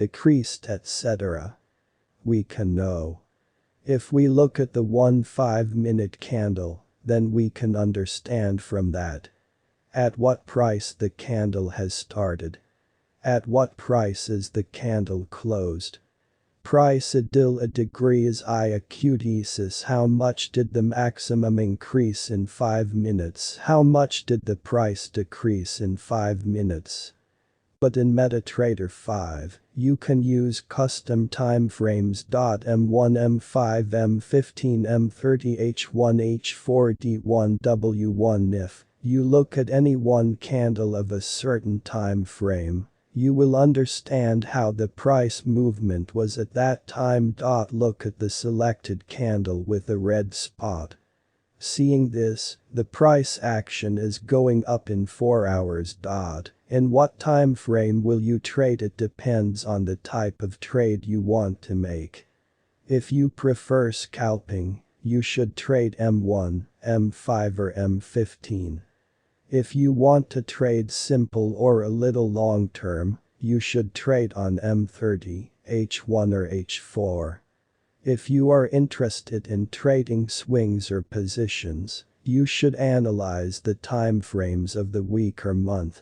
decreased, etc. We can know. If we look at the 5-minute candle, then we can understand from that at what price the candle has started. At what price is the candle closed. Price idil a degree is I acutesis. How much did the maximum increase in 5 minutes? How much did the price decrease in 5 minutes? But in MetaTrader 5, you can use custom timeframes. M1, M5, M15, M30, H1, H4, D1, W1. If you look at any one candle of a certain time frame, you will understand how the price movement was at that time. Look at the selected candle with a red spot. Seeing this, the price action is going up in 4 hours. In what time frame will you trade? It depends on the type of trade you want to make. If you prefer scalping, you should trade M1, M5 or M15. If you want to trade simple or a little long term, you should trade on M30, H1 or H4. If you are interested in trading swings or positions, you should analyze the time frames of the week or month.